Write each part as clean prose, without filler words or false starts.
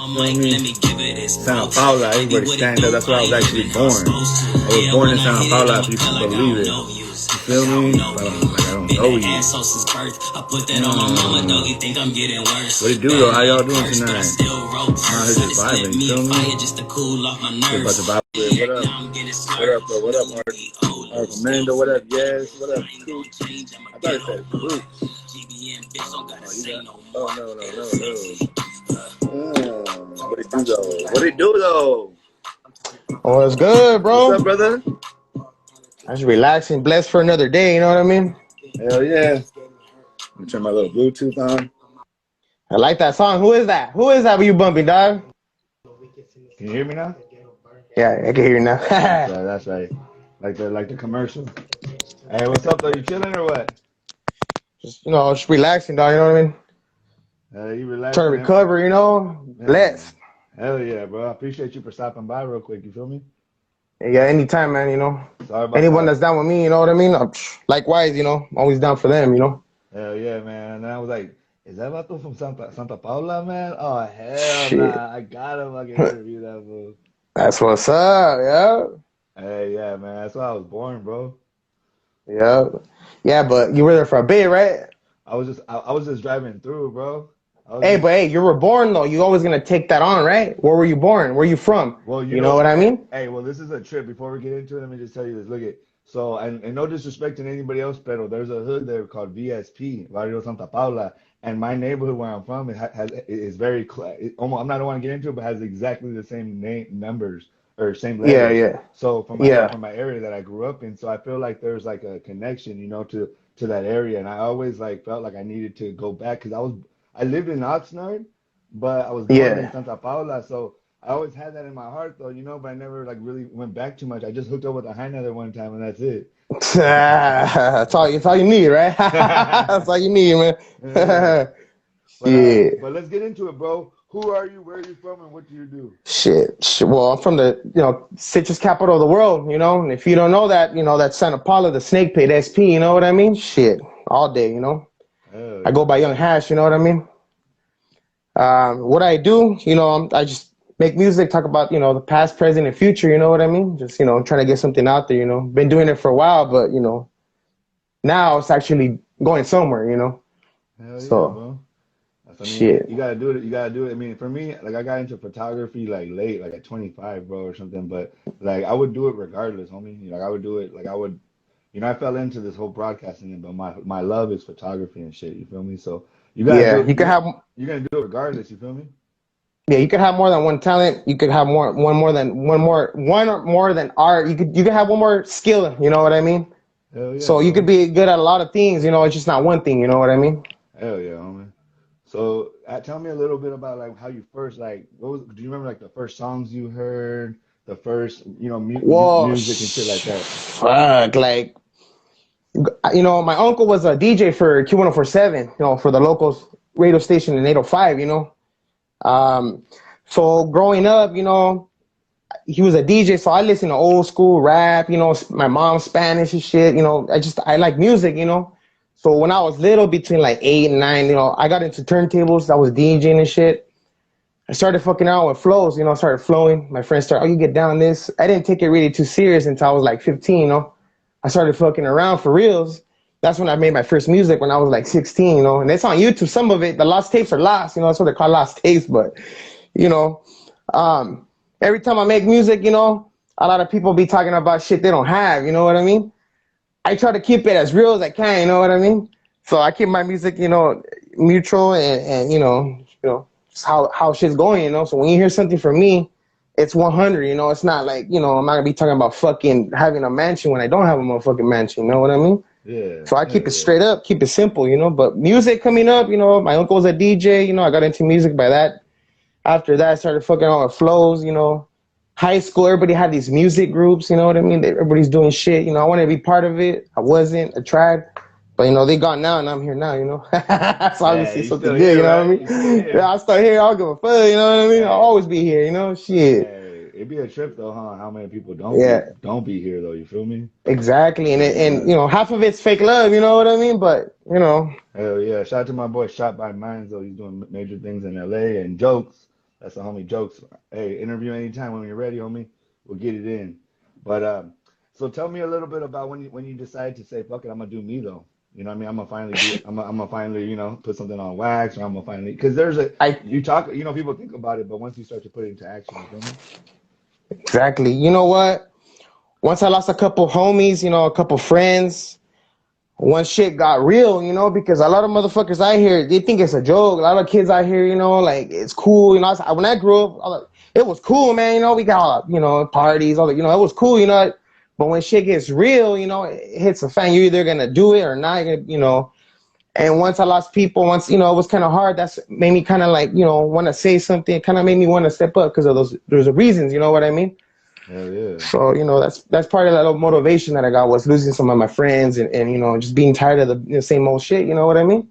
You know what I mean? Santa Paula, everybody stand up. That's where I was actually born. I was born in Santa Paula, if you can believe it. You feel me? But I don't know you. What it do though? How y'all doing tonight? Nah, it's just vibing, you feel me? We're about to vibe with it. What up? What up, bro? What up, Mark? Amanda, what up? Yes, what up? Cool. I thought it said Cool. No. What it do though? What it do though? Oh, it's good, bro. What's up, brother? I just relaxing, blessed for another day. You know what I mean? Hell yeah. Let me turn my little Bluetooth on. I like that song. Who is that? Who is that? Were you bumping, dog? Can you hear me now? Yeah, I can hear you now. That's right. Like the commercial. Hey, what's up though? You chilling or what? Just relaxing, dog. You know what I mean? You relaxing? Trying to recover, blessed. Hell yeah, bro. I appreciate you for stopping by real quick. You feel me? Yeah, anytime, man. Sorry about anyone that. That's down with me, you know what I mean? Likewise, always down for them, Hell yeah, man. And I was like, is that vato from Santa Paula, man? Oh hell nah! I gotta fucking interview that fool. That's what's up, yeah. Hey, yeah, man. That's why I was born, bro. Yeah, but you were there for a bit, right? I was just driving through, bro. But you were born though. You always gonna take that on, right? Where were you born? Where are you from? Well, you know what I mean? Hey, well, this is a trip. Before we get into it, let me just tell you this. Look at and no disrespect to anybody else, pero there's a hood there called VSP, Barrio Santa Paula, and my neighborhood where I'm from is very almost. I'm not want to get into it, but has exactly the same numbers or same letters. Yeah. So from my area that I grew up in, so I feel like there's like a connection, to that area, and I always like felt like I needed to go back because I lived in Oxnard, but I was born in Santa Paula, so I always had that in my heart though, but I never like really went back too much. I just hooked up with a Highlander one time and that's it. That's all you need, right? That's all you need, man. But let's get into it, bro. Who are you? Where are you from? And what do you do? Shit. Well, I'm from the citrus capital of the world, and if you don't know that, that's Santa Paula, the Snake Pit, SP. You know what I mean? Shit, all day. I go by Young Hash. You know what I mean? What I do, I just make music, talk about the past, present, and future. You know what I mean? Just trying to get something out there. Been doing it for a while, but now it's actually going somewhere. Hell yeah, bro. Shit. You gotta do it. You gotta do it. I mean, for me, like I got into photography like late, like at 25, bro, or something. But like I would do it regardless, homie. Like I would do it. Like I would, I fell into this whole broadcasting thing, but my love is photography and shit. You feel me? So you gotta do it. You're gonna do it regardless. You feel me? Yeah, you could have more than one talent. You could have one more than art. You could have one more skill. You know what I mean? Hell yeah, so you could be good at a lot of things. It's just not one thing. You know what I mean? Hell yeah, homie. So tell me a little bit about like how you first do you remember like the first songs you heard, the first music and shit like that? Fuck, like my uncle was a DJ for Q104.7, for the local radio station in 805, so growing up, he was a DJ, so I listened to old school rap, my mom's Spanish and shit, I like music, So when I was little, between like 8 and 9, I got into turntables. I was DJing and shit. I started fucking around with flows, started flowing. My friends started, you get down this. I didn't take it really too serious until I was like 15, I started fucking around for reals. That's when I made my first music when I was like 16, and it's on YouTube. Some of it, the lost tapes are lost, that's what they call lost tapes. But, every time I make music, a lot of people be talking about shit they don't have, you know what I mean? I try to keep it as real as I can, you know what I mean? So I keep my music, mutual and just how shit's going, So when you hear something from me, it's 100, it's not like, I'm not gonna be talking about fucking having a mansion when I don't have a motherfucking mansion, you know what I mean? Yeah. So I keep it straight up, keep it simple, But music coming up, my uncle was a DJ, I got into music by that. After that, I started fucking on with flows, High school, everybody had these music groups, you know what I mean? Everybody's doing shit, I wanted to be part of it. I wasn't, I tried. But, they gone now, and I'm here now, That's obviously something good, you know what I mean? Yeah, I'll start here, I'll give a fuck, you know what I mean? I'll always be here, Shit. Hey, it'd be a trip, though, huh? How many people don't be here, though, you feel me? Exactly, and half of it's fake love, you know what I mean? But, Hell yeah. Shout out to my boy Shot by Minds, though. He's doing major things in L.A. and jokes. That's the homie jokes. Hey, interview anytime when you're ready, homie. We'll get it in. But so tell me a little bit about when you decided to say, fuck it, I'm gonna do me though. You know what I mean? I'm gonna finally do. I'm gonna finally, you know, put something on wax, or I'm gonna finally, because there's a I you talk, you know, people think about it, but once you start to put it into action, you feel me? exactly. You know what? Once I lost a couple homies, you know, a couple friends, once shit got real, you know, because a lot of motherfuckers out here, they think it's a joke. A lot of kids out here, you know, like it's cool. You know, when I grew up, it was cool, man. You know, we got all, you know, parties, all the, you know, it was cool, you know. But when shit gets real, you know, it hits a fan. You're either gonna do it or not, you know. And once I lost people, once, you know, it was kind of hard. That's made me kind of like, you know, want to say something. It kind of made me want to step up because of those reasons, you know what I mean? Hell yeah. So, you know, that's part of that little motivation that I got was losing some of my friends and you know, just being tired of the same old shit, you know what I mean?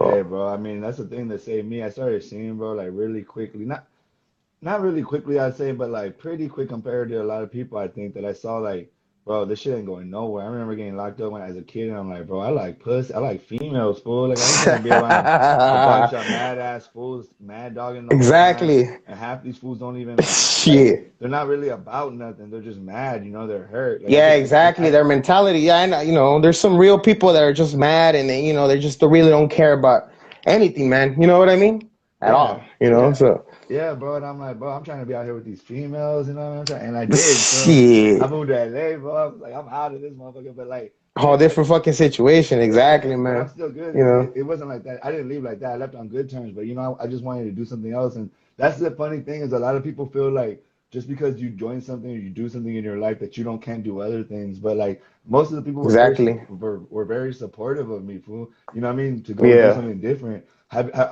Hey, So, bro. I mean, that's the thing that saved me. I started seeing, bro, like really quickly. Not really quickly, I'd say, but like pretty quick compared to a lot of people. I think that I saw like, bro, this shit ain't going nowhere. I remember getting locked up when I was a kid, and I'm like, bro, I like pussy, I like females, fool. Like I ain't trying to be around a bunch of mad ass fools, mad dogging the whole time, exactly. and half these fools don't even like. Shit. They're not really about nothing. They're just mad, you know. They're hurt. Like I Yeah, think exactly. Their mentality. Yeah, I know, you know, there's some real people that are just mad and they, you know, they really don't care about anything, man. You know what I mean? At yeah, all, you know? yeah. So, Yeah, bro, and I'm like, bro, I'm trying to be out here with these females, you know what I'm saying? And I did. So I shit. moved to LA, bro. I was like, I'm out of this motherfucker. But like, you Whole know, different fucking situation. yeah, Exactly, but I'm man. still good. You know? It wasn't like that. I didn't leave like that. I left on good terms. But you know, I just wanted to do something else. And that's the funny thing is a lot of people feel like just because you join something or you do something in your life that you don't can't do other things. But like most of the people Exactly. were very supportive of me, fool. You know what I mean? To go do Yeah. something different.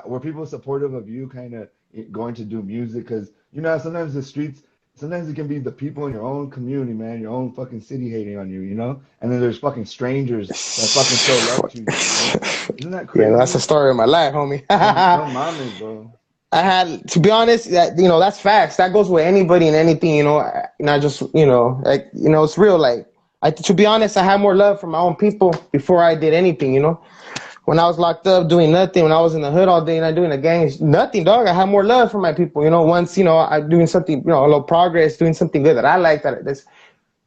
Were people supportive of you kind of going to do music? Because you know sometimes the streets. Sometimes it can be the people in your own community, man, your own fucking city hating on you, you know? And then there's fucking strangers that fucking show love to you, you know? Isn't that Yeah, that's the crazy? story of my life, homie. No, no mames, bro. I had to be honest, that you know, that's facts. That goes with anybody and anything, you know, not just, you know, like, you know, it's real. Like, to be honest, I had more love for my own people before I did anything, you know. When I was locked up doing nothing, when I was in the hood all day and I doing the gangs, nothing, dog. I had more love for my people, you know. Once, you know, I doing something, you know, a little progress, doing something good that I like, that's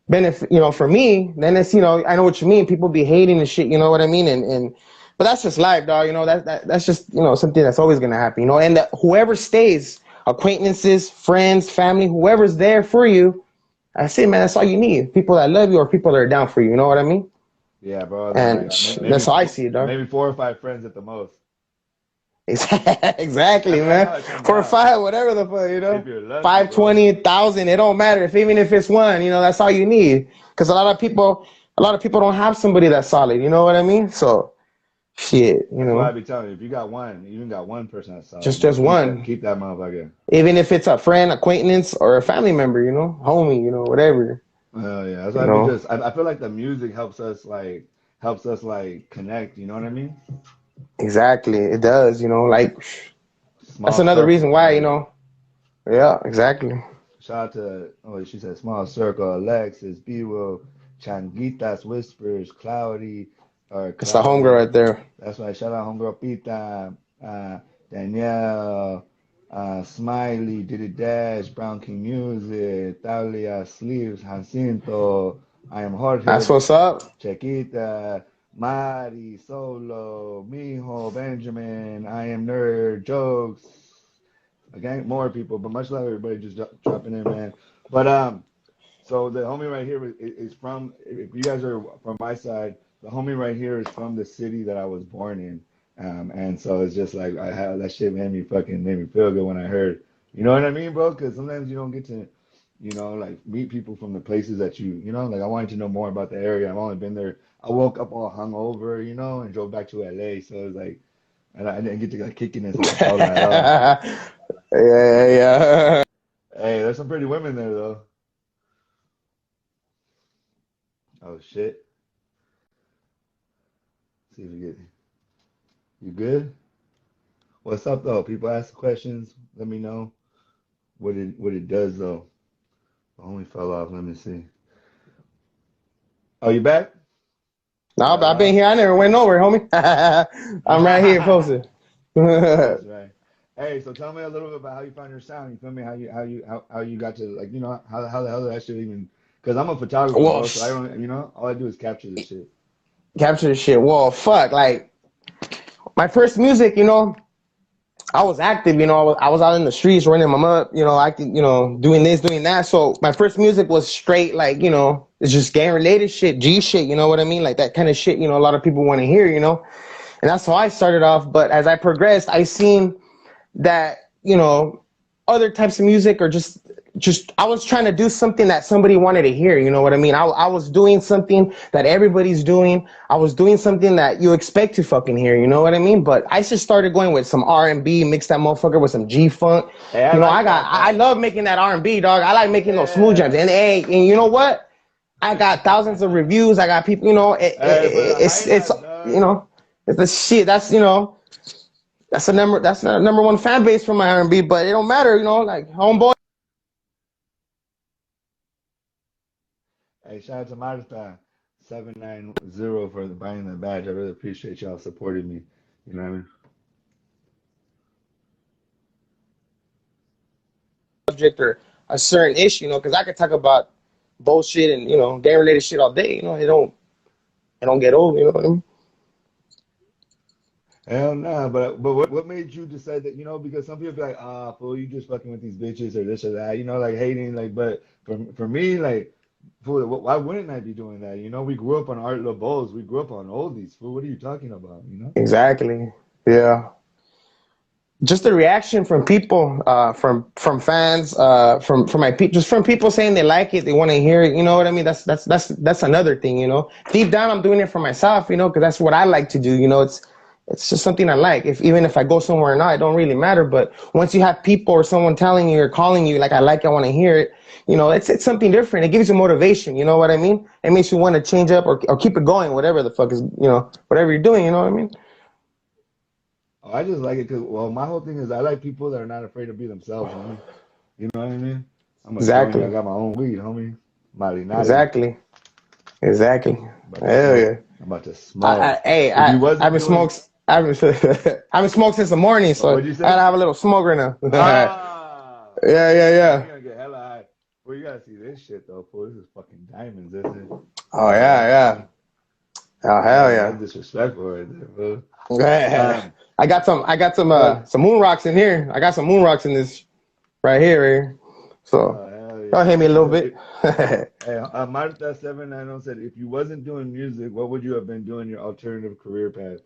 benefit, you know, for me, then it's, you know, I know what you mean. People be hating and shit, you know what I mean? But that's just life, dog. You know, that's just, you know, something that's always gonna happen, you know. And that whoever stays, acquaintances, friends, family, whoever's there for you, I say, man, that's all you need. People that love you or people that are down for you. You know what I mean? Yeah, bro. Then And like that's maybe how I see it, dog. maybe 4 or 5 friends at the most. Exactly, I mean, that's man. how it comes For out. five, whatever the fuck, you If know, you're lucky, five, bro. 20,000, it don't matter. If even if it's one, you know, that's all you need. Because a lot of people don't have somebody that's solid. You know what I mean? So, shit, you That's why I know, be telling you, if you got one, you even got one person that's solid, bro. just one. Keep that motherfucker. Even if it's a friend, acquaintance, or a family member, you know, homie, you know, whatever, Hell yeah. That's you why I be know. just I feel like the music helps us like connect, you know what I mean? Exactly, it does. You know, like that's Small another circle, reason why. You like know, yeah, exactly. shout out to oh she said small circle, Alexis, B Will, Changuitas Whispers, Cloudy or It's the homegirl Cloudy. right there. That's why shout out homegirl Pita, Danielle, Smiley, Diddy Dash, Brown King Music, Talia Sleeves, Jacinto, I am Jorge, That's what's up. Chiquita, Mari, Solo, Mijo, Benjamin, I am Nerd, Jokes, again, more people, but much love everybody just dropping in, man. But so the homie right here is from. If you guys are from my side, the homie right here is from the city that I was born in, and so it's just like I have that shit made me feel good when I heard. You know what I mean, bro? Because sometimes you don't get to, you know, like meet people from the places that you know. Like I wanted to know more about the area. I've only been there. I woke up all hungover, you know, and drove back to LA. So it was like, and I didn't get to like kickiness with Paula at all. Yeah, yeah. Hey, there's some pretty women there though. Oh shit. See if you get you good? What's up though? People ask questions. Let me know what it does though. The homie fell off. Let me see. Oh, you back? You No, got but I've been lost? here. I never went nowhere, homie. I'm right here posted. That's right. Hey, so tell me a little bit about how you found your sound. You feel me? How you got to like how the hell did that shit even? Because I'm a photographer, Well, bro. So I don't all I do is capture this shit. capture the shit. Well, fuck, like my first music, I was active, I was out in the streets running them up, acting, doing this, doing that. So my first music was straight, like, it's just gang related shit, G shit, you know what I mean? Like that kind of shit, a lot of people want to hear, and that's how I started off. But as I progressed, I seen that, other types of music or just I was trying to do something that somebody wanted to hear, you know what I mean? I was doing something that everybody's doing. I was doing something that you expect to fucking hear, you know what I mean? But I just started going with some R&B, mix that motherfucker with some G-funk. Hey, I like that I though. love making that R&B, dog. I like making those smooth jams. Yeah. And you know what? I got thousands of reviews. I got people, Hey, for the it's hi-hats, dog. it's the shit. That's the number one fan base for my R&B, but it don't matter, like homeboy. Hey, shout out to Marta 790 for buying the badge. I really appreciate y'all supporting me. You know what I mean? Subject or a certain issue, because I could talk about bullshit and gang related shit all day. It don't get old. You know what I mean? Hell nah, but what made you decide that, because some people be like, ah, fool, you just fucking with these bitches or this or that, like hating, like, but for me, like, fool, why wouldn't I be doing that? We grew up on Art LeBeau's, we grew up on oldies, fool. What are you talking about? Exactly. Yeah. Just the reaction from people, from fans, from my people, just from people saying they like it, they want to hear it. You know what I mean? That's another thing. Deep down, I'm doing it for myself. Because that's what I like to do. It's just something I like. Even if I go somewhere or not, it don't really matter. But once you have people or someone telling you or calling you, like I like, I want to hear it. It's something different. It gives you motivation. You know what I mean? It makes you want to change up or keep it going. Whatever the fuck is, whatever you're doing. You know what I mean? Oh, I just like it because, well, my whole thing is I like people that are not afraid to be themselves, homie. You know what I mean? I'm gonna show you I Exactly. got my own weed, homie. Marinari. Exactly. Exactly. About to Hell smoke. yeah. I'm about to smoke. Hey, If you I wasn't haven't doing, smoked. I haven't, I haven't smoked since the morning, so what'd you I gotta say? have a little smoke right now. Ah, Yeah, yeah, man, yeah. you're gonna get hella high. Well, you gotta see this shit though, fool. This is fucking diamonds, isn't it? Oh yeah, yeah. Uh, Oh hell Damn, that's yeah. disrespectful right there, fool. Yeah. Um, I got some moon rocks in here. I got some moon rocks in this right here, right here. So oh hell y'all hit yeah. me a He little said, bit. hey, Marta 790 said, if you wasn't doing music, what would you have been doing your alternative career path?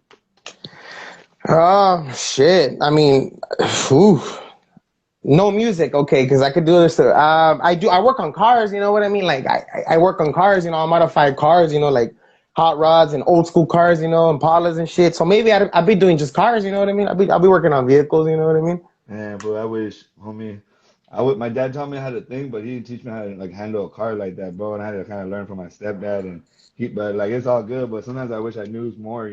Oh shit. I mean, whew. No music, okay, because I could do this. I work on cars, you know what I mean? Like I work on cars, I modify cars, like hot rods and old school cars, and Paulas and shit. So maybe I'd be doing just cars, you know what I mean? I'll be working on vehicles, you know what I mean? Man, bro, I wish, homie. I would. My dad taught me how to think, but he didn't teach me how to like handle a car like that, bro. And I had to kind of learn from my stepdad, and but like it's all good. But sometimes I wish I knew more.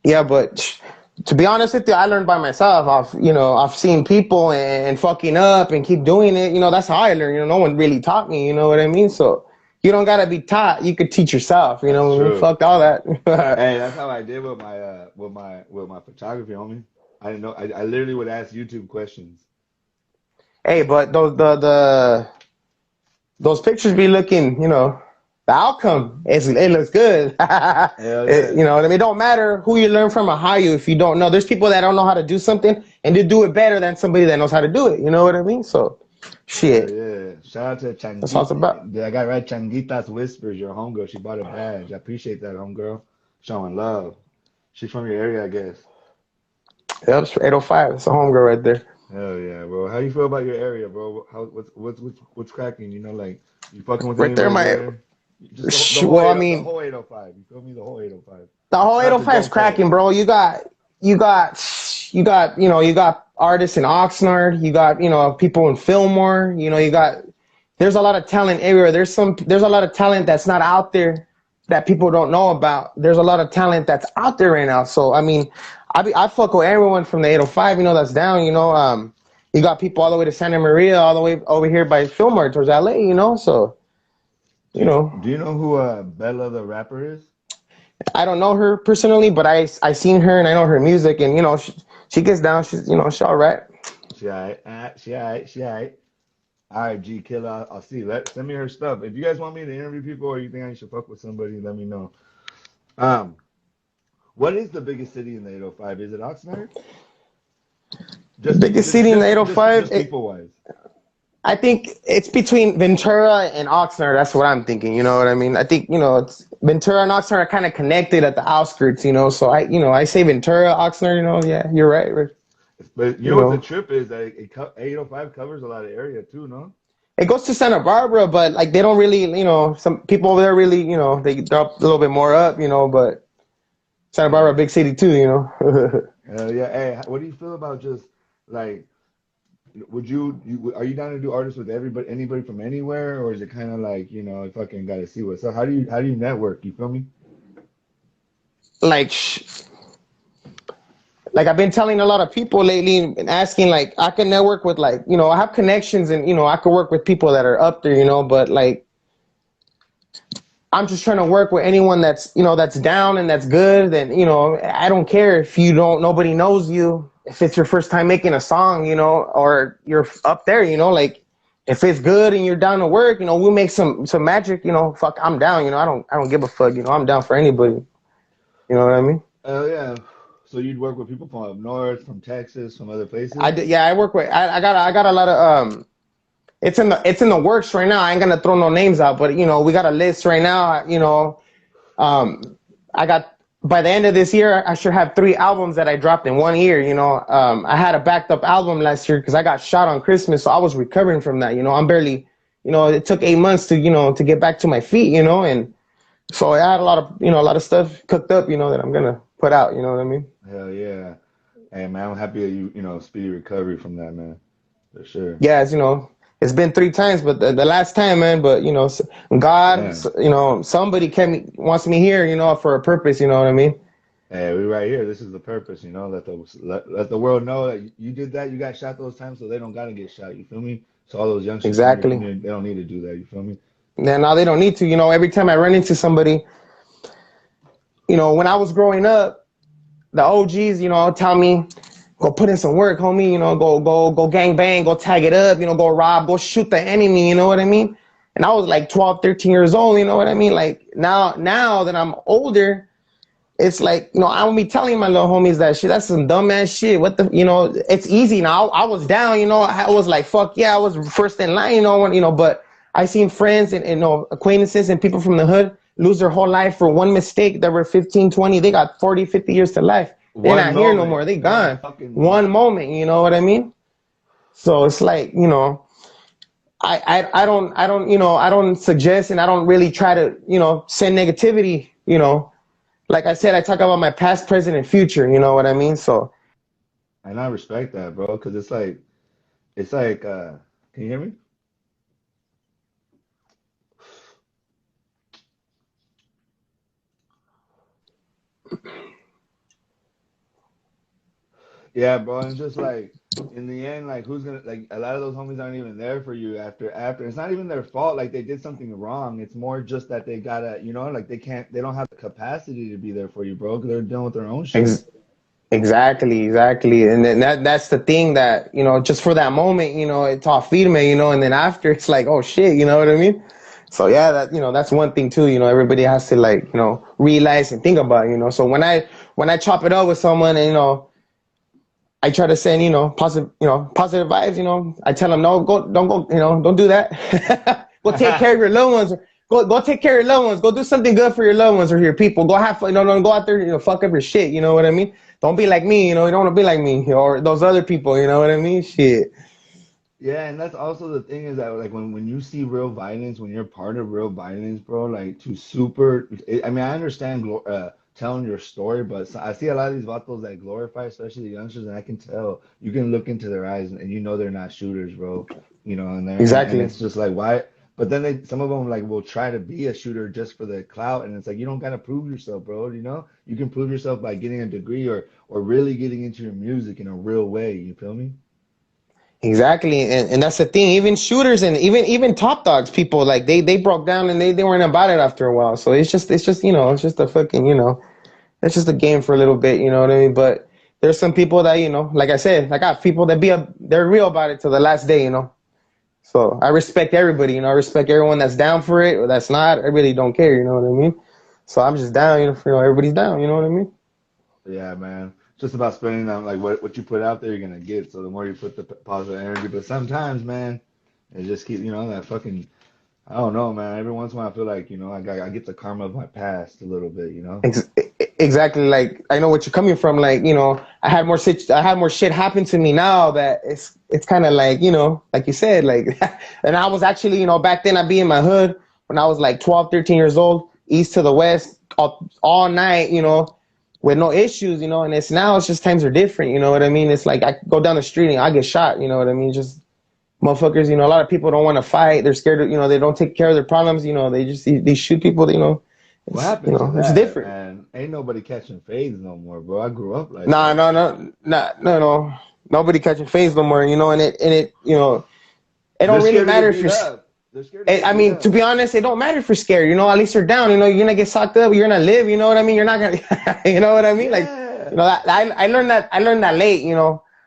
Yeah, but to be honest with you, I learned by myself. I've seen people and fucking up and keep doing it. That's how I learn. No one really taught me. You know what I mean? So you don't gotta be taught. You could teach yourself. You That's know what I mean? true. Fuck all that. Hey, that's how I did with my with my photography, homie. I didn't know. I literally would ask YouTube questions. Hey, but those pictures be looking, the outcome it looks good. Hell yeah. You know what I mean? It don't matter who you learn from or how you if you don't know. There's people that don't know how to do something and they do it better than somebody that knows how to do it. You know what I mean? So Hell shit. yeah. Shout out to That's all it's about. Changi. I got right. Changuitas Whispers, your homegirl. She bought a badge. I appreciate that, homegirl. Showing love. She's from your area, I guess. Yep, it's 805. It's a homegirl right there. Hell yeah, bro. How you feel about your area, bro? What's cracking? Like you fucking with Right there, anybody my there? Just the whole well, I the mean, whole 805. You feel me? The whole 805. the whole Not the 805 is Don't Tell cracking, It. bro. You got artists in Oxnard. You got people in Fillmore. There's a lot of talent everywhere. There's a lot of talent that's not out there that people don't know about. There's a lot of talent that's out there right now. So I mean, I fuck with everyone from the 805. That's down. You got people all the way to Santa Maria, all the way over here by Fillmore towards LA. So you know. Do you know who Bella the rapper is? I don't know her personally, but I seen her and I know her music, and She gets down. She's, she all right. She alright. She alright. She alright. All right, G Killer. I'll see. Send me her stuff. If you guys want me to interview people or you think I should fuck with somebody, let me know. Um, what is the biggest city in the 805? Is it Oxnard? Biggest city in the 805? Just people wise. I think it's between Ventura and Oxnard. That's what I'm thinking. You know what I mean? I think, it's Ventura and Oxnard are kind of connected at the outskirts, So I say Ventura, Oxnard, yeah, you're right. But you know what the trip is? That 805 covers a lot of area too, no? It goes to Santa Barbara, but like they don't really, some people over there really, they drop a little bit more up, but Santa Barbara, big city too, Yeah. Hey, what do you feel about just like, are you down to do artists with anybody from anywhere, or is it kind of like, I fucking got to see what's up? How do you network? You feel me? Like I've been telling a lot of people lately and asking, like, I can network with, like, I have connections and, I could work with people that are up there, but like, I'm just trying to work with anyone that's, that's down and that's good. And, I don't care if nobody knows you, if it's your first time making a song, or you're up there, like, if it's good and you're down to work, we'll make some magic, fuck, I'm down, I don't give a fuck, I'm down for anybody. You know what I mean? Oh, yeah. So you'd work with people from up north, from Texas, from other places? I work with, I got a lot of, it's in the works right now. I ain't gonna throw no names out, but we got a list right now. I got, by the end of this year, I should have 3 albums that I dropped in 1 year. I had a backed up album last year because I got shot on Christmas, so I was recovering from that. I'm barely, it took 8 months to to get back to my feet. And so I had a lot of stuff cooked up, that I'm gonna put out. You know what I mean? Hell yeah. Hey man, I'm happy that you speedy recovery from that, man. For sure. Yeah, it's been 3 times, but the last time, man, but God, somebody wants me here, for a purpose, you know what I mean? Hey, we right here. This is the purpose, let the world know that you did that, you got shot those times, so they don't gotta get shot, you feel me? So all those youngsters, exactly, they don't need to do that, you feel me? Yeah, now they don't need to, every time I run into somebody, when I was growing up, the OGs, tell me, go put in some work, homie, go gang bang, go tag it up, go rob, go shoot the enemy, you know what I mean? And I was like 12, 13 years old, you know what I mean? Like now that I'm older, it's like, I will be telling my little homies that shit, that's some dumbass shit. What the, it's easy now. I was down, I was like, fuck yeah, I was first in line, but I seen friends and acquaintances and people from the hood lose their whole life for one mistake. That were 15, 20, they got 40, 50 years to life. They're not here no more. They gone. One moment, you know what I mean? So it's like, I don't suggest, and I don't really try to, send negativity, Like I said, I talk about my past, present, and future, you know what I mean? So. And I respect that, bro, because it's like, can you hear me? Yeah, bro, and just like in the end, like who's gonna, like, a lot of those homies aren't even there for you after. It's not even their fault, like they did something wrong. It's more just that they gotta, like they don't have the capacity to be there for you, bro, because they're dealing with their own shit. Exactly. And then that's the thing that, just for that moment, it's all firme, and then after it's like, oh shit, you know what I mean? So yeah, that's one thing too, everybody has to, like, realize and think about, so when I chop it up with someone and, I try to send, positive vibes, I tell them, no, don't go, don't do that. Go take care of your loved ones. Go take care of your loved ones. Go do something good for your loved ones or your people. Go have fun. Don't go out there, fuck up your shit. You know what I mean? Don't be like me, you don't want to be like me or those other people, you know what I mean? Shit. Yeah, and that's also the thing is that, like, when you see real violence, when you're part of real violence, bro, like I mean, I understand telling your story, but I see a lot of these vatos that glorify, especially the youngsters, and I can tell, you can look into their eyes and they're not shooters, bro. And exactly. And it's just like, why? But then some of them like will try to be a shooter just for the clout, and it's like, you don't gotta prove yourself, bro. You can prove yourself by getting a degree or really getting into your music in a real way. You feel me? Exactly, and that's the thing. Even shooters and even top dogs, people, like they broke down and they weren't about it after a while. So it's just it's just a fucking it's just a game for a little bit. You know what I mean? But there's some people that, like I said, I got people that they're real about it to the last day, So I respect everybody, I respect everyone that's down for it or that's not. I really don't care, you know what I mean? So I'm just down, everybody's down, you know what I mean? Yeah, man. It's just about spending on like what you put out there, you're gonna get. So the more you put the positive energy, but sometimes, man, it just keep that fucking. I don't know, man. Every once in a while, I feel like I get the karma of my past a little bit. Ex- exactly. Like I know what you're coming from. Like I had more shit happen to me now that it's kind of like like you said, like, and I was actually back then I'd be in my hood when I was like 12, 13 years old, east to the west, all night, with no issues, and it's just times are different. You know what I mean? It's like I go down the street and I get shot. You know what I mean? Just motherfuckers. A lot of people don't want to fight. They're scared of, they don't take care of their problems. They just they shoot people. What It's happened to it's that, different. man? Ain't nobody catching fades no more, bro. I grew up like Nah, that. no, no, nah, no. Nobody catching phase no more. It They're don't really scared to matter get if beat you're. up. They're scared to get I beat mean, to up. be honest, it don't matter if you're scared. At least you're down. You're gonna get socked up. You're gonna live. You know what I mean? You're not gonna. You know what I mean? Like, Yeah. I learned that. I learned that late.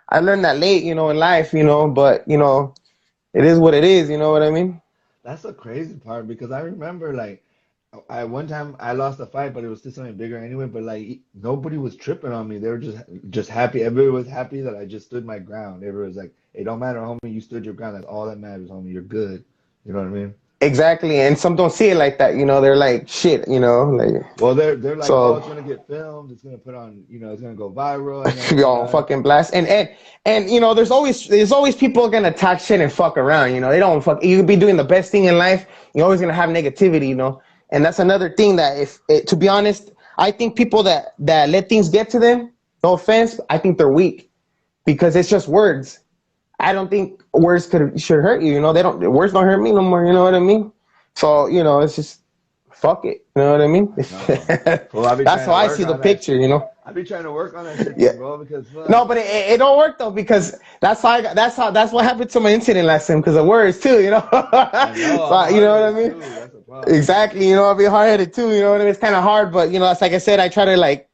I learned that late. In life. But it is what it is. You know what I mean? That's the crazy part because I remember like I one time I lost a fight, but it was still something bigger anyway. But like nobody was tripping on me. They were just happy. Everybody was happy that I just stood my ground. Everybody was like, "It don't matter, homie. You stood your ground. That's all that matters, homie. You're good." You know what I mean? Exactly. And some don't see it like that. They're like, shit. Like Well, they're like, "Oh, so. it's gonna get filmed. It's gonna put on. It's gonna go viral." And Be then on fucking blast. And there's always people gonna talk shit and fuck around. They don't fuck. You could be doing the best thing in life. You're always gonna have negativity. And that's another thing that to be honest, I think people that let things get to them. No offense, I think they're weak because it's just words. I don't think words should hurt you. They don't. Words don't hurt me no more. You know what I mean? So it's just fuck it. You know what I mean? no, well, I be That's trying how to I work see the on that picture. shit. I be trying to work on that shit, Yeah. though, bro, because No, fuck. but it don't work though because that's what happened to my incident last time because of words too, I know I'm So you know what I hard-headed mean? too. That's a problem. Exactly, I'll be hard headed too, you know what I mean? It's kind of hard, but it's like I said, I try to like,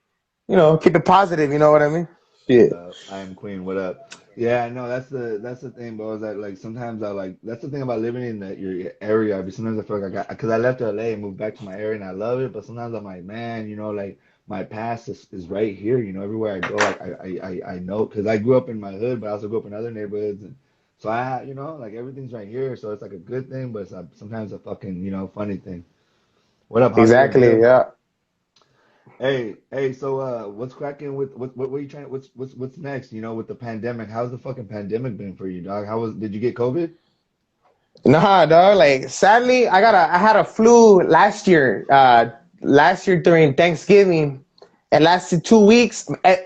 keep it positive, you know what I mean? Shit. I am Queen. What up? Yeah, I know that's the thing, bro. Is that like sometimes I like that's the thing about living in your area. Sometimes I feel like I got because I left LA and moved back to my area and I love it, but sometimes I'm like, man, like my past is right here. Everywhere I go, like I know because I grew up in my hood, but I also grew up in other neighborhoods, and so like everything's right here. So it's like a good thing, but it's sometimes a fucking funny thing. What up, Hollywood Exactly, Bill? yeah. Hey, so what's cracking with what were you trying what's next, with the pandemic? How's the fucking pandemic been for you, dog? Did you get COVID? Nah, dog. Like, sadly, I had a flu last year. Last year during Thanksgiving, it lasted 2 weeks. I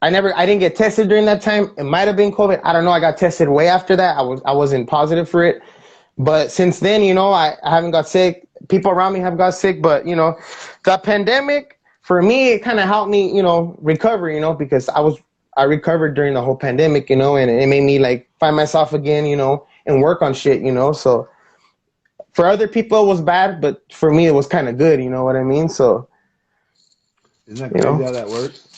didn't get tested during that time. It might have been COVID. I don't know. I got tested way after that. I wasn't positive for it. But since then, I haven't got sick. People around me have got sick, but the pandemic for me, it kind of helped me, recover, because I recovered during the whole pandemic, and it made me like find myself again, and work on shit, So for other people it was bad, but for me it was kind of good, you know what I mean? So, Isn't that you crazy know, how that works?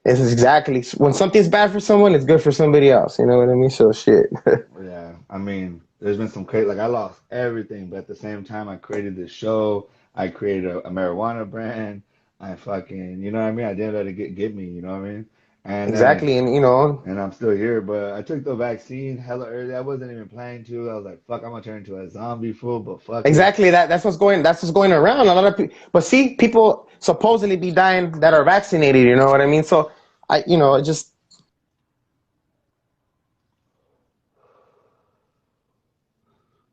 it's exactly when something's bad for someone, it's good for somebody else, you know what I mean? So shit. Yeah, I mean, there's been some crazy like I lost everything, but at the same time I created this show, I created a marijuana brand, I fucking, you know what I mean? I didn't let it get me, you know what I mean? And then Exactly. And and I'm still here, but I took the vaccine hella early. I wasn't even planning to. I was like, fuck, I'm gonna turn into a zombie fool, but fuck it. exactly that's what's going around. A lot of people, but see, people supposedly be dying that are vaccinated, you know what I mean? So it just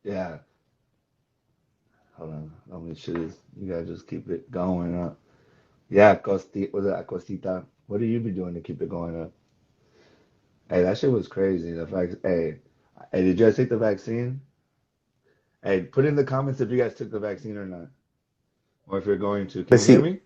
Yeah, hold on. Let me shit is you gotta just keep it going up. Yeah, was it Cosita? What do you be doing to keep it going up? Hey, that shit was crazy. The fact, hey, did you guys take the vaccine? Hey, put in the comments if you guys took the vaccine or not, or if you're going to. Can let's you hear see me?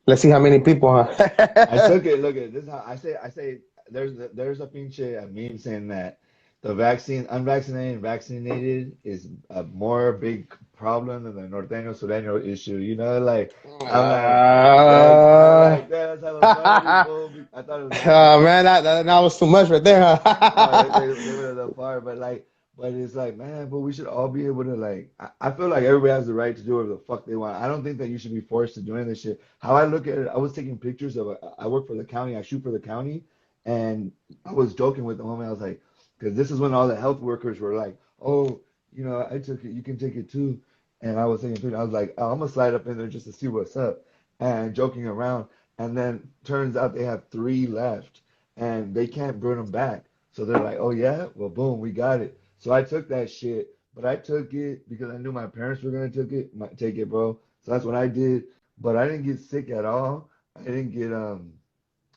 let's see how many people, I huh? took it. Look at this. Is how I say. There's a pinche a meme saying that. The vaccine, unvaccinated and vaccinated is a more big problem than the norteño sureño issue. You know, like I'm like, that's hella funny, fool. I thought it was more Oh funny. man, that was too much right there, No, huh? they went the far, but like, but it's like, man, but we should all be able to like. I feel like everybody has the right to do whatever the fuck they want. I don't think that you should be forced to do any of this shit. How I look at it, I was taking pictures of. I work for the county. I shoot for the county, and I was joking with the homie. I was like, because this is when all the health workers were like, oh, you know, I took it. You can take it too. And I was taking pictures. I was like, oh, I'm gonna slide up in there just to see what's up, and joking around. And then turns out they have three left, and they can't bring them back. So they're like, oh yeah, well boom, we got it. So I took that shit, but I took it because I knew my parents were gonna take it, bro. So that's what I did. But I didn't get sick at all. I didn't get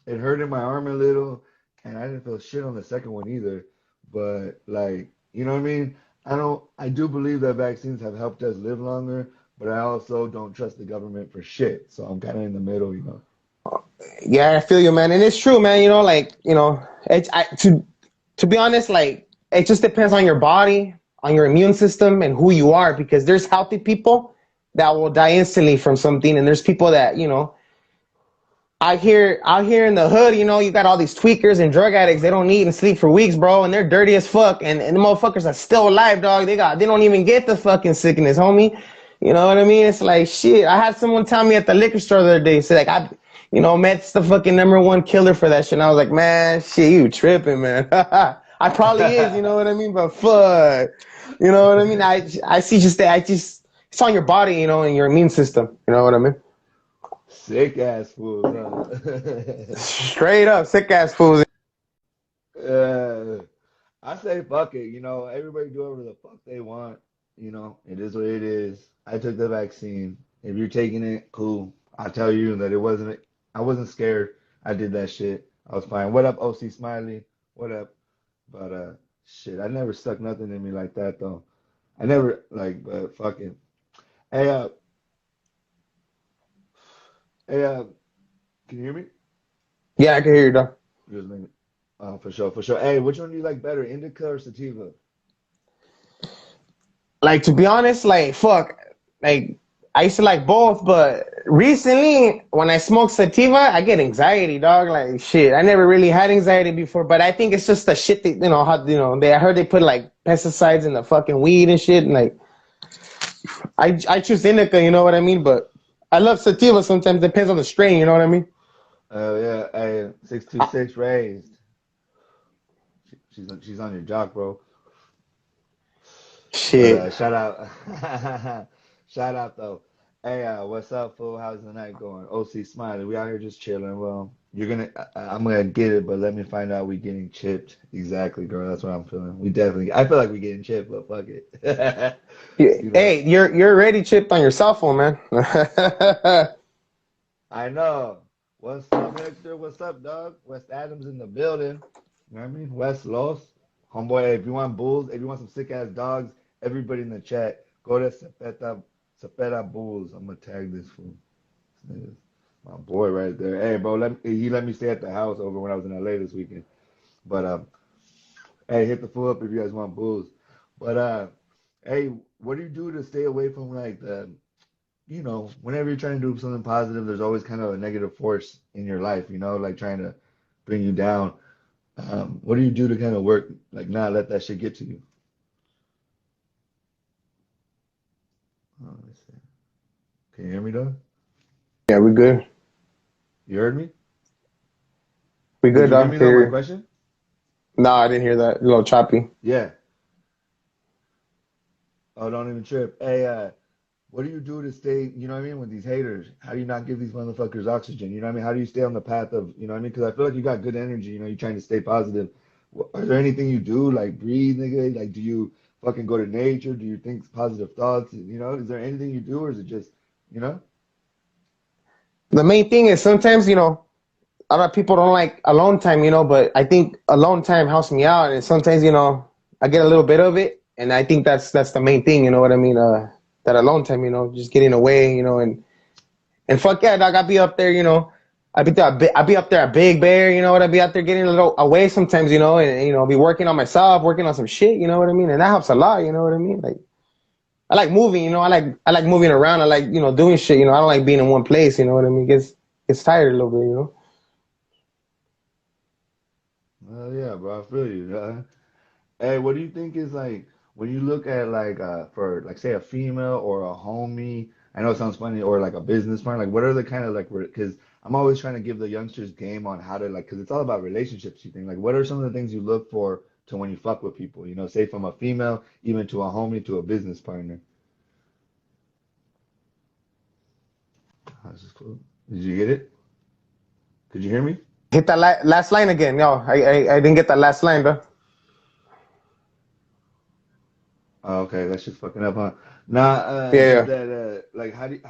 it hurt in my arm a little, and I didn't feel shit on the second one either. But like, you know what I mean? I do believe that vaccines have helped us live longer, but I also don't trust the government for shit. So I'm kind of in the middle, you know. Yeah, I feel you, man, and it's true, man. Like it's to be honest, like it just depends on your body, on your immune system, and who you are. Because there's healthy people that will die instantly from something, and there's people that out here in the hood, you got all these tweakers and drug addicts. They don't eat and sleep for weeks, bro, and they're dirty as fuck. And the motherfuckers are still alive, dog. They don't even get the fucking sickness, homie. You know what I mean? It's like shit. I had someone tell me at the liquor store the other day, say like meth's the fucking #1 killer for that shit. And I was like, man, shit, you tripping, man. I probably is, you know what I mean? But fuck, you know what I mean? I see just that. It's on your body, and your immune system. You know what I mean? Sick ass fools, huh? Straight up, sick ass fools. uh, I say fuck it. You know, everybody do whatever the fuck they want. You know, it is what it is. I took the vaccine. If you're taking it, cool. I tell you that it wasn't. I wasn't scared. I did that shit. I was fine. What up, OC Smiley? What up? But shit, I never stuck nothing in me like that though. I never like, but fuck it. Hey, hey, can you hear me? Yeah, I can hear you, dog. Just make it. For sure, for sure. Hey, which one do you like better, indica or sativa? Like to be honest, like fuck, like I used to like both, but recently when I smoke sativa, I get anxiety, dog. Like shit, I never really had anxiety before, but I think it's just the shit that how I heard they put like pesticides in the fucking weed and shit, and like I choose indica, you know what I mean? But I love sativa sometimes. Depends on the strain, you know what I mean? Oh yeah, hey, 626 raised. She's on your jock, bro. But Shit. shout out, shout out though. Hey, what's up, fool? How's the night going? OC Smiley, we out here just chilling. Well, I'm gonna get it, but let me find out we getting chipped. Exactly, girl. That's what I'm feeling. I feel like we getting chipped, but fuck it. You know, Hey, you're already chipped on your cell phone, man. I know. What's up, Hector? What's up, dog? West Adams in the building. You know what I mean? West Los. Homeboy, hey, if you want bulls, if you want some sick ass dogs, everybody in the chat, go to Cepeta Bulls. I'm gonna tag this fool. This nigga's my boy right there. Hey, bro, he let me stay at the house over when I was in LA this weekend. But hey, hit the fool up if you guys want bulls. But hey, what do you do to stay away from like whenever you're trying to do something positive, there's always kind of a negative force in your life, like trying to bring you down. What do you do to kind of work, like not let that shit get to you? Oh, let me see. Can you hear me, though? Yeah, we good. You heard me? We Did good, you hear dog. me though? My Here. question? No, I didn't hear that. A little choppy. Yeah. Oh, don't even trip. Hey, what do you do to stay, you know what I mean, with these haters? How do you not give these motherfuckers oxygen? You know what I mean? How do you stay on the path of, you know what I mean? Because I feel like you got good energy, you're trying to stay positive. Is there anything you do, like breathe, nigga? Like, do you fucking go to nature? Do you think positive thoughts? Is there anything you do, or is it just, you know? The main thing is sometimes, a lot of people don't like alone time, but I think alone time helps me out. And sometimes, I get a little bit of it. And I think that's the main thing, you know what I mean? That alone time, just getting away, and fuck yeah, dog, I'll be up there, I'd be up there at Big Bear, you know what? I'd be out there getting a little away sometimes, you know, and you know, be working on myself, working on some shit, you know what I mean? And that helps a lot, you know what I mean? Like I like moving, you know, I like moving around. I like, you know, doing shit, you know. I don't like being in one place, you know what I mean? Gets tired a little bit, you know. Well, yeah, bro, I feel you. Hey, what do you think is like when you look at like for like say a female or a homie? I know it sounds funny, or like a business partner. Like, what are the kind of like because I'm always trying to give the youngsters game on how to like because it's all about relationships. You think like what are some of the things you look for to when you fuck with people? You know, say from a female even to a homie to a business partner. This is cool. Did you get it? Could you hear me? Hit that last line again. No, I didn't get that last line, bro. Oh, okay, that's just fucking up, huh? Nah, Yeah, that like how do you,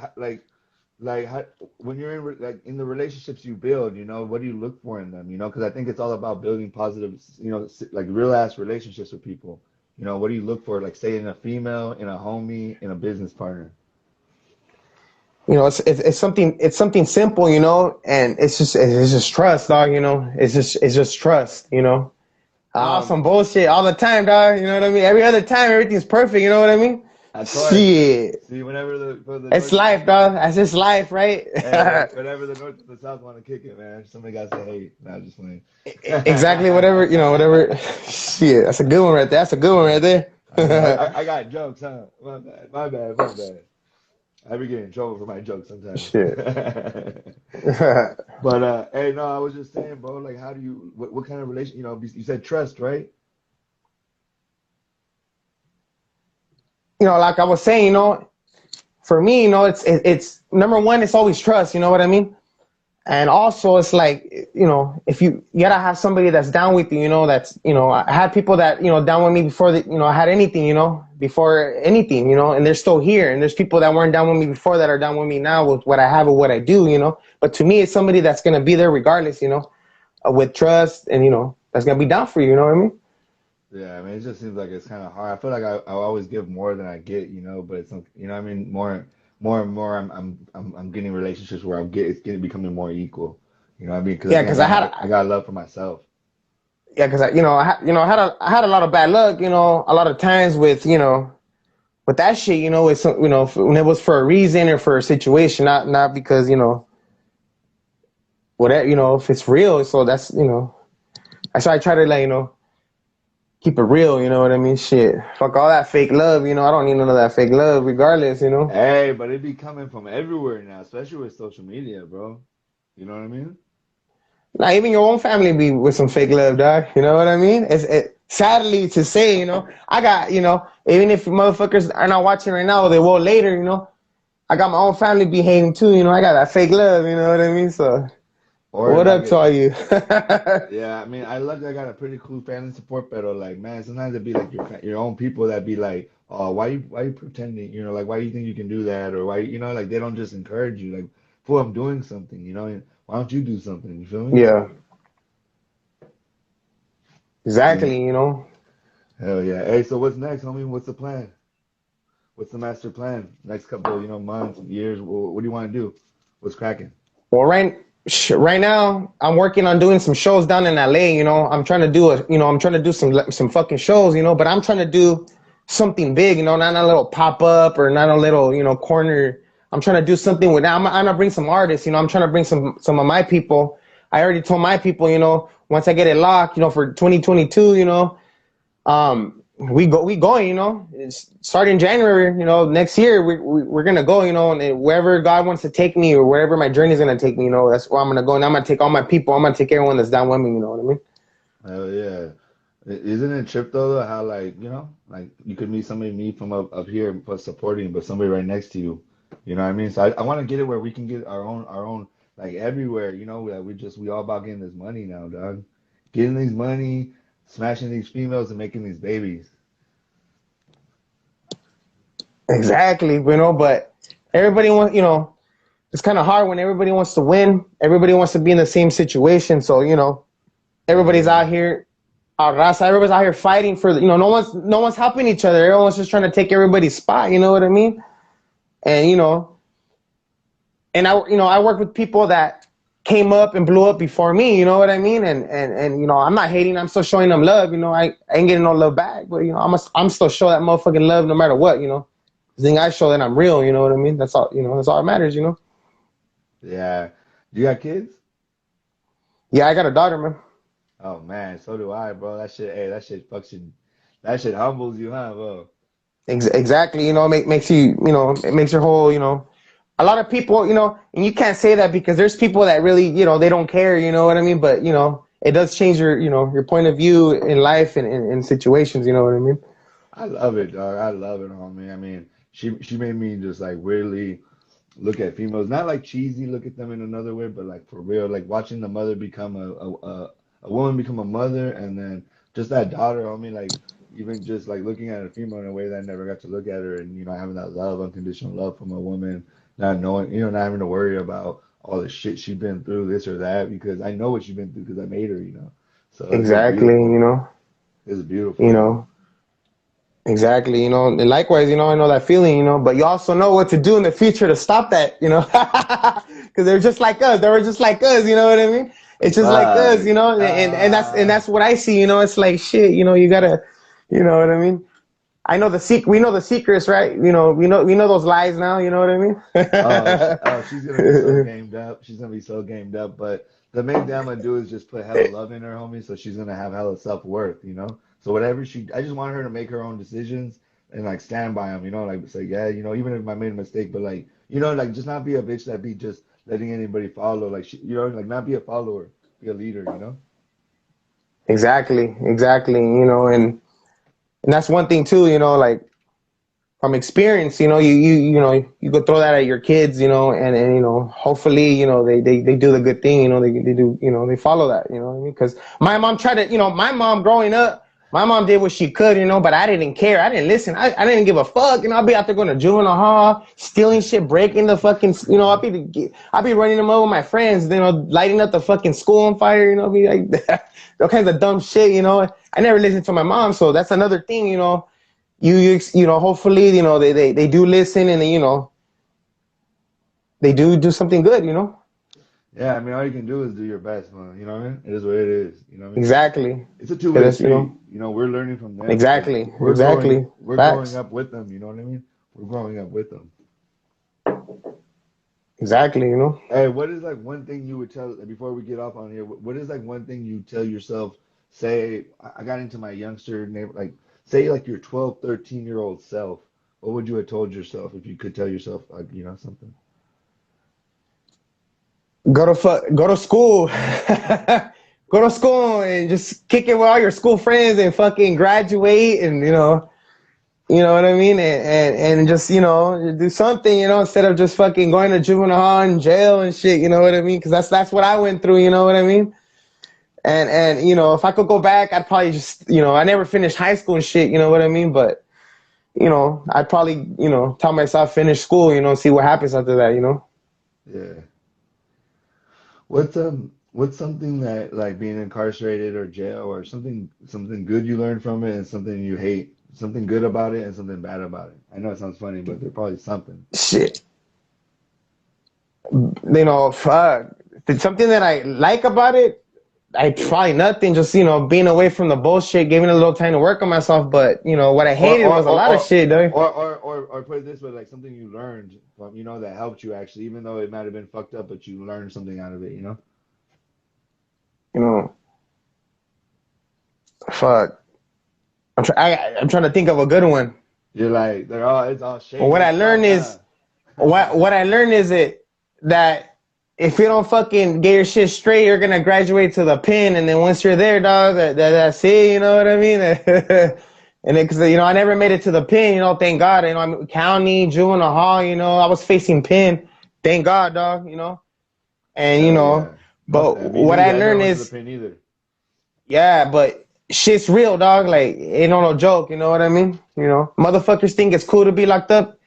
like how when you're in like in the relationships you build, you know, what do you look for in them, you know? Because I think it's all about building positive, you know, like real ass relationships with people. You know, what do you look for, like say in a female, in a homie, in a business partner? you know, it's something simple, you know, and it's just trust, dog. You know, it's just trust, you know. Some bullshit all the time, dog. You know what I mean? Every other time, everything's perfect. You know what I mean? Of course. Shit, See, whenever the it's north, life, dog. That's just life, right? hey, whenever the north and the south want to kick it, man, somebody got to say, hey, nah, just playing. Exactly. Whatever, you know, whatever. Shit, that's a good one right there. That's a good one right I know. there. I got jokes, huh? My bad. My bad. My bad. I be getting in trouble for my jokes sometimes. Shit. But hey, no, I was just saying, bro. Like, how do you? What kind of relation? You know, you said trust, right? You know, like I was saying, you know, for me, you know, it's number one. It's always trust. You know what I mean? And also, it's like, you know, if you gotta have somebody that's down with you, you know, that's, you know, I had people that, you know, down with me before that, you know, I had anything, you know, before anything, you know, and they're still here. And there's people that weren't down with me before that are down with me now with what I have or what I do, you know. But to me, it's somebody that's gonna be there regardless, you know, with trust and, you know, that's gonna be down for you, you know what I mean? Yeah, I mean, it just seems like it's kind of hard. I feel like I always give more than I get, you know. But it's, you know, what I mean, more and more, I'm getting relationships where it's getting becoming more equal. You know what I mean? Because I Yeah, think because I had, I got love for myself. yeah, because you know, I had a lot of bad luck, you know, a lot of times with, you know, with that shit, you know, it's, you know, when it was for a reason or for a situation, not because, you know, whatever, you know, if it's real. So that's, you know, that's why I try to, like, you know, keep it real, you know what I mean? Shit. Fuck all that fake love, you know, I don't need none of that fake love regardless, you know? Hey, but it be coming from everywhere now, especially with social media, bro. You know what I mean? Now, even your own family be with some fake love, dog. You know what I mean? Sadly to say, you know, I got, you know, even if motherfuckers are not watching right now, they will later, you know. I got my own family behaving too, you know. I got that fake love, you know what I mean? So, Or what like up to all you? yeah, I mean, I luckily I got a pretty cool family support, but like, man, sometimes it be like your own people that be like, oh, why you pretending? You know, like why do you think you can do that? Or why, you know, like they don't just encourage you, like, fool, I'm doing something, you know, and why don't you do something? You feel me? Yeah, Yeah. exactly, you know. Hell yeah. Hey, so what's next, homie? What's the plan? What's the master plan? Next couple, you know, months, years. What do you want to do? What's cracking? Well, right now, I'm working on doing some shows down in LA. You know, I'm trying to do some fucking shows. You know, but I'm trying to do something big. You know, not a little pop up or not a little, you know, corner. I'm trying to do something with. I'm gonna bring some artists. You know, I'm trying to bring some of my people. I already told my people. You know, once I get it locked, you know, for 2022. You know, we going, you know, it's starting January, you know, next year we're gonna go, you know, and wherever God wants to take me or wherever my journey is gonna take me, you know, that's where I'm gonna go, and I'm gonna take all my people, I'm gonna take everyone that's down with me, you know what I mean? Hell yeah. Isn't it trip though how like, you know, like you could meet somebody me from up here but supporting, but somebody right next to you. You know what I mean? So I want to get it where we can get our own like everywhere, you know, that we all about getting this money now, dog. Getting these money, smashing these females and making these babies. Exactly, you know, but everybody wants, you know, it's kind of hard when everybody wants to win, everybody wants to be in the same situation, so you know, everybody's Yeah. out here. Everybody's out here fighting for, you know, no one's helping each other. Everyone's just trying to take everybody's spot. You know what I mean? And you know, I work with people that came up and blew up before me, you know what I mean? And you know, I'm not hating, I'm still showing them love, you know. I ain't getting no love back, but you know, I'm still show that motherfucking love no matter what, you know. The thing I show that I'm real, you know what I mean? That's all, you know, that's all that matters, you know. Yeah. You got kids? Yeah, I got a daughter, man. Oh man, so do I, bro. That shit, hey, that shit fucking, that shit humbles you, huh, bro? Exactly, you know, makes you, you know, it makes your whole, you know, a lot of people, you know, and you can't say that because there's people that really, you know, they don't care, you know what I mean? But, you know, it does change your, you know, your point of view in life and in situations, you know what I mean? I love it, dog. I love it, homie. I mean, she made me just like really look at females, not like cheesy, look at them in another way, but like for real, like watching the mother become a woman become a mother, and then just that daughter, homie, like even just like looking at a female in a way that I never got to look at her, and you know having that love, unconditional love from a woman, not knowing, you know, not having to worry about all the shit she's been through, this or that, because I know what she's been through because I made her, you know. So it's just Exactly, beautiful, you bro. know, It's beautiful, you homie. know, exactly, you know, and likewise, you know, I know that feeling, you know, but you also know what to do in the future to stop that, you know, because they're just like us. They were just like us, you know what I mean? It's just like us, you Fuck. know, and that's what I see, you know. It's like shit, you know. You gotta, you know what I mean? I know the We know the secrets, right? You know, we know those lies now. You know what I She's gonna be so mean? gamed up. She's gonna be so gamed up. But the main thing I'm gonna do is just put hella love in her, homie. So she's gonna have hella self-worth, you know. So whatever I just want her to make her own decisions and like stand by them, you know. Like say, yeah, you know, even if I made a mistake, but like, you know, like just not be a bitch that be just letting anybody follow. Like, you know, like not be a follower, be a leader, you know. Exactly, exactly. You know, and that's one thing too. You know, like from experience, you know, you know, you could throw that at your kids, you know, and you know, hopefully, you know, they do the good thing, you know, they do, you know, they follow that, you know what I mean? Because my mom tried to, you know, my mom growing up, my mom did what she could, you know, but I didn't care. I didn't listen. I didn't give a fuck. You know, I'll be out there going to juvenile hall, stealing shit, breaking the fucking, you know, I'll be running them over with my friends, you know, lighting up the fucking school on fire, you know, be like all kinds of dumb shit, you know. I never listened to my mom, so that's another thing, you know. You know, hopefully, you know, they do listen and you know they do something good, you know. Yeah, I mean, all you can do is do your best, man. You know what I mean? It is what it is. You know what I mean? Exactly. It's a It two-way is, you street. know. You know, we're learning from them because Exactly. Exactly. we're growing Facts. up with them. You know what I mean? We're growing up with them. Exactly. You know. Hey, what is like one thing you would tell before we get off on here? What is like one thing you tell yourself? Say, I got into my youngster neighbor, like say like your 12, 13-year-old self. What would you have told yourself if you could tell yourself like, you know, something? Go to school. Go to school and just kick it with all your school friends and fucking graduate and you know what I mean, and just you know do something, you know, instead of just fucking going to juvenile hall and jail and shit. You know what I mean? Because that's what I went through. You know what I mean? And you know, if I could go back, I'd probably just, you know, I never finished high school and shit, you know what I mean? But, you know, I'd probably, you know, tell myself finish school, you know, see what happens after that, you know? Yeah. What's something that like being incarcerated or jail or something good you learned from it and something you hate, something good about it and something bad about it. I know it sounds funny, but there's probably something. Shit. You know, fuck. Something that I like about it, I probably nothing, just, you know, being away from the bullshit, giving a little time to work on myself. But, you know, what I Or hated or was a or lot of or shit, though. or put it this way, like something you learned from, you know, that helped you actually, even though it might have been fucked up, but you learned something out of it, you know? You know, fuck. I'm trying to think of a good one. You're like, it's all But shady what I as learned fuck, is, huh? what I learned is that if you don't fucking get your shit straight, you're gonna graduate to the pin, and then once you're there, dog, that's it. You know what I mean? And then, cause you know, I never made it to the pin. You know, thank God. You know, I'm county, juvenile hall. You know, I was facing pin. Thank God, dog. You know, and you Hell know, yeah. Fuck but that. Me what I neither. I never learned went to the is, pin either. yeah, but shit's real, dog. Like, ain't no joke. You know what I mean? You know, motherfuckers think it's cool to be locked up.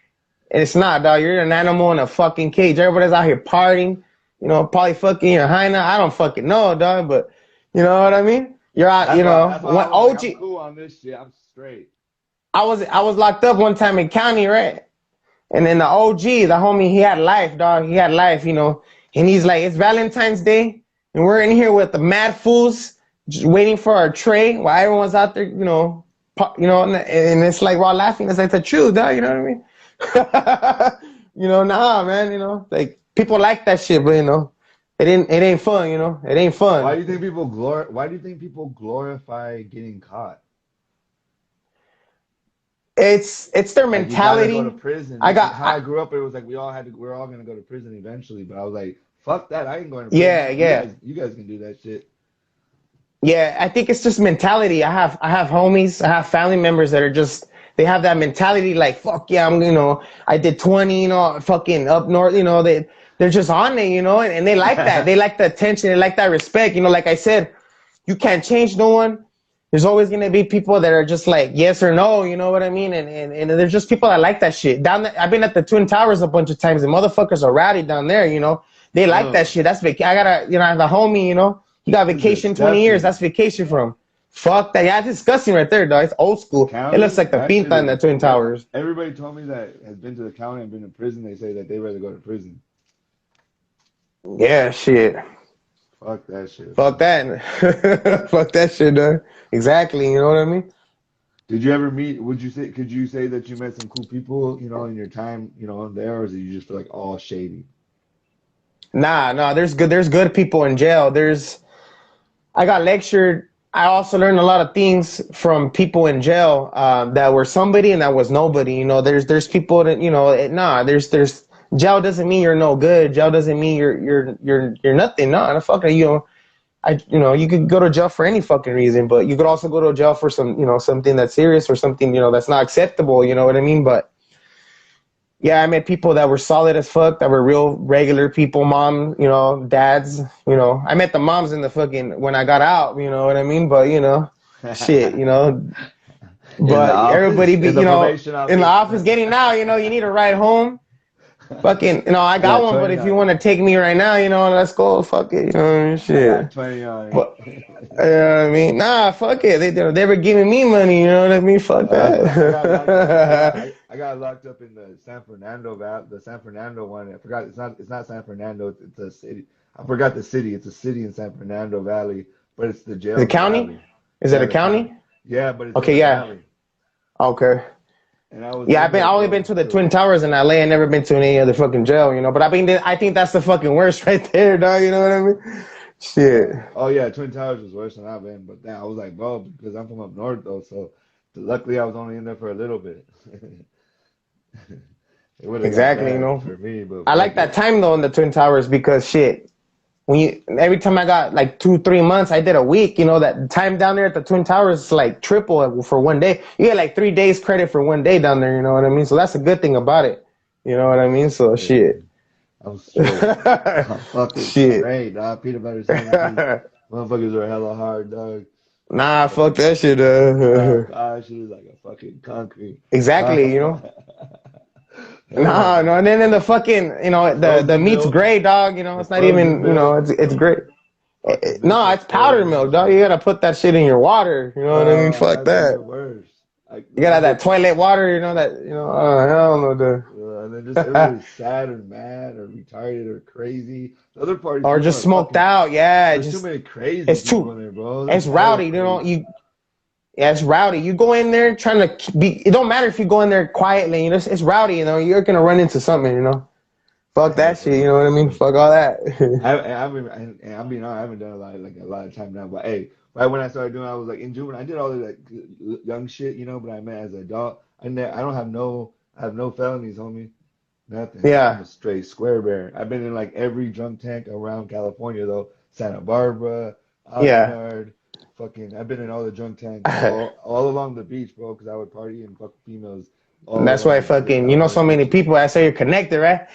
And it's not, dog. You're an animal in a fucking cage. Everybody's out here partying, you know, probably fucking your hyena. I don't fucking know, dog, but you know what I mean? You're out, you know. That's why I When was like, I'm OG, cool on this shit. I'm straight. I was locked up one time in county, right? And then the OG, the homie, he had life, dog. He had life, you know. And he's like, it's Valentine's Day, and we're in here with the mad fools, just waiting for our tray while everyone's out there, and it's like, we're all laughing. It's like the truth, dog, you know what I mean? Nah, man, like, people like that shit, but, it ain't fun, it ain't fun. Why do you think people glorify getting caught? It's their mentality. You gotta go to prison. I grew up, it was like we're all gonna go to prison eventually. But I was like, fuck that, I ain't going to prison. Yeah. You guys can do that shit. Yeah, I think it's just mentality. I have homies, I have family members that are just, they have that mentality like, fuck yeah, I did 20, fucking up north, they're just on it, and they like that. They like the attention, they like that respect. Like I said, you can't change no one. There's always gonna be people that are just like yes or no, you know what I mean? And there's just people that like that shit. Down there, I've been at the Twin Towers a bunch of times, and motherfuckers are rowdy down there, They like that shit. That's I gotta, I have a homie, he got vacation 20 years. That's vacation for him. Fuck that. Yeah, it's disgusting right there, dog. It's old school. It looks like the pinta in the Twin Towers. Everybody told me that has been to the county and been to prison. They say that they'd rather go to prison. Yeah, shit. Fuck that shit. Fuck that. Fuck that shit, dog. Exactly. You know what I mean? Did you ever meet? Could you say that you met some cool people, in your time, there, or is it you just feel like all shady? Nah. There's good people in jail. I got lectured. I also learned a lot of things from people in jail that were somebody and that was nobody. There's people that there's jail doesn't mean you're no good. Jail doesn't mean you're nothing. No, fuck it. You could go to jail for any fucking reason, but you could also go to jail for something that's serious or something that's not acceptable. You know what I mean? But yeah, I met people that were solid as fuck, that were real regular people, mom, dads, I met the moms in the fucking, when I got out, you know what I mean? But, shit, but everybody be, in the office getting out, you need a ride home. Fucking, I got one, but if you want to take me right now, let's go, fuck it, shit. I got 20 on it. But, you know what I mean? Nah, fuck it. They were giving me money, you know what I mean? Fuck that. I got locked up in the San Fernando one. I forgot. It's not San Fernando. It's a city. I forgot the city. It's a city in San Fernando Valley, but it's the jail. The county? Valley. Is it a county? Yeah, but it's okay. Yeah. Valley. Okay. And I've only been to the Twin Towers in LA. I never been to any other fucking jail, But I think that's the fucking worst right there, dog. You know what I mean? Shit. Oh yeah, Twin Towers was worse than I've been, but then I was like, bro, because I'm from up north though, so luckily I was only in there for a little bit. Exactly, for me, but I like that time though in the Twin Towers because shit, every time I got like 2-3 months, I did a week. That time down there at the Twin Towers is like triple for one day. You get like 3 days credit for one day down there. You know what I mean? So that's a good thing about it. You know what I mean? So shit. I'm fucking shit. Great, dog. Peanut butter sandwiches. Motherfuckers are hella hard, dog. Nah, fuck that shit. Shit is like a fucking concrete. Exactly, No, and then in the fucking, the meat's gray, dog. It's not even, it's great. No, it's powdered milk, dog. You gotta put that shit in your water. You know what I mean? Fuck that. You gotta have that toilet water. Hell no, dude. And then just everybody's sad or mad or retarded or crazy. The other parties or just smoked out. Yeah, there's too many crazy people in there, bro. It's rowdy. It's rowdy. You go in there trying to be. It don't matter if you go in there quietly. It's rowdy. You're gonna run into something. Fuck that shit. You know what I mean? Fuck all that. I haven't done a lot of time now. But hey, right when I started doing, I was like in juvenile. I did all the young shit, but I met as an adult. I have no felonies, homie. Nothing. Yeah. I'm a straight square bear. I've been in every drunk tank around California though. Santa Barbara, Oxnard. Fucking, I've been in all the drunk tanks all along the beach, bro, because I would party and fuck females. That's why fucking, so many people. That's how you're connected, right?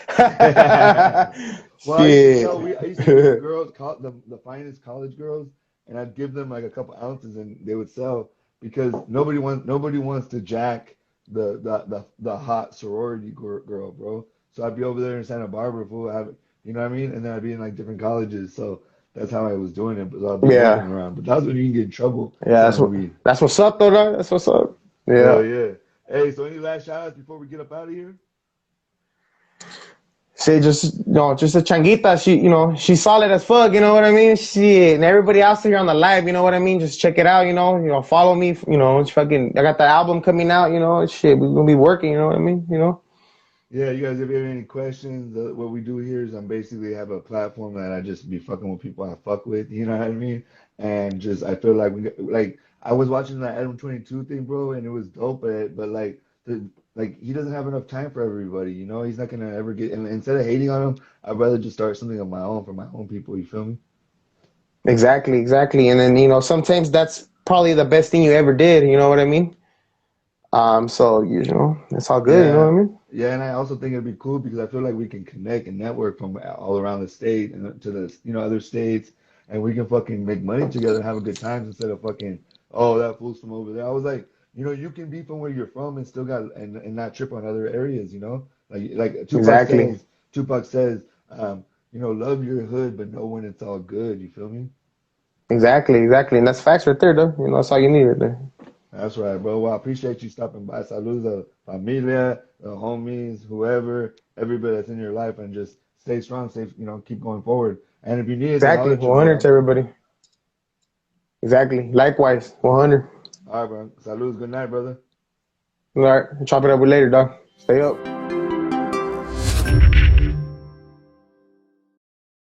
Well, I used to get girls, the finest college girls, and I'd give them a couple ounces, and they would sell because nobody wants to jack the hot sorority girl, bro. So I'd be over there in Santa Barbara, fool. You know what I mean? And then I'd be in different colleges, so. That's how I was doing it, but I'd be walking around. But that's when you can get in trouble. Yeah, that's what's up, though, dog. That's what's up. Yeah. Yeah. Hey, so any last shout outs before we get up out of here? Say just just a changuita. She's solid as fuck. You know what I mean? She and everybody else here on the live. You know what I mean? Just check it out. Follow me. It's fucking. I got the album coming out. Shit, we're gonna be working. You know what I mean? Yeah, you guys, if you have any questions, what we do here is I'm basically have a platform that I just be fucking with people I fuck with, you know what I mean? And just I feel like like I was watching that Adam 22 thing, bro, and it was dope, but like he doesn't have enough time for everybody, you know? He's not gonna ever get, and instead of hating on him, I'd rather just start something of my own for my own people, you feel me? Exactly, exactly. And then sometimes that's probably the best thing you ever did. You know what I mean? So it's all good. You know what Yeah, I mean? yeah, and I also think it'd be cool because I feel like we can connect and network from all around the state and to the other states, and we can fucking make money together and have a good time instead of fucking oh that fool's from over there. I was like, you can be from where you're from and still got and not trip on other areas, like Exactly, Tupac says, love your hood but know when it's all good. You feel me? exactly, exactly. And that's facts right there, though. That's all you need right there. That's right, bro. Well, I appreciate you stopping by. Saludos a familia, the homies, whoever, everybody that's in your life, and just stay strong, stay, keep going forward. And if you need anything, I'll Exactly, let you 100 know. to everybody. Exactly. Likewise, 100. All right, bro. Saludos. Good night, brother. All right, chop it up with later, dog. Stay up.